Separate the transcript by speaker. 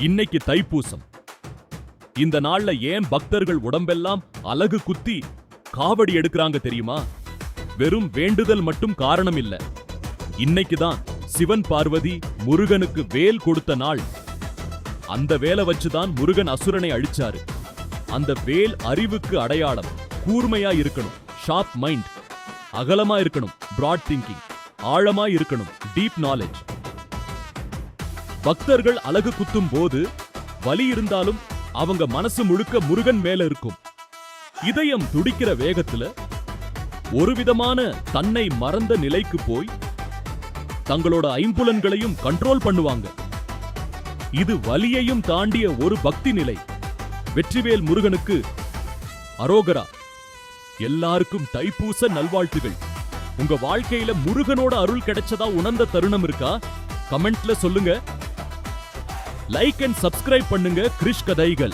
Speaker 1: இன்னைக்கு தைப்பூசம். இந்த நாள்ல ஏன் பக்தர்கள் உடம்பெல்லாம் அலகு குத்தி காவடி எடுக்கறாங்க தெரியுமா? வெறும் வேண்டுதல் மட்டும் காரணம் இல்ல. இன்னைக்கு தான் சிவன் பார்வதி முருகனுக்கு வேல் கொடுத்த நாள். அந்த வேலை வச்சுதான் முருகன் அசுரனை அழிச்சாரு. அந்த வேல் அறிவுக்கு அடையாளம். கூர்மையா இருக்கணும், ஷார்ப் மைண்ட். அகலமா இருக்கணும், பிராட் திங்கிங். ஆழமா இருக்கணும், டீப் நாலேஜ். பக்தர்கள் அலகு குத்தும் போது வலி இருந்தாலும் அவங்க மனசு முழுக்க முருகன் மேல இருக்கும். இதயம் துடிக்கிற வேகத்துல ஒரு விதமான தன்னை மறந்த நிலைக்கு போய் தங்களோட ஐம்புலன்களையும் கண்ட்ரோல் பண்ணுவாங்க. இது வலியையும் தாண்டிய ஒரு பக்தி நிலை. வெற்றிவேல் முருகனுக்கு அரோகரா. எல்லாருக்கும் தைப்பூச நல்வாழ்த்துகள். உங்க வாழ்க்கையில முருகனோட அருள் கிடைச்சதா உணர்ந்த தருணம் இருக்கா? கமெண்ட்ல சொல்லுங்க. லைக் அண்ட் சப்ஸ்கிரைப் பண்ணுங்க கிரிஷ் கதைகள்.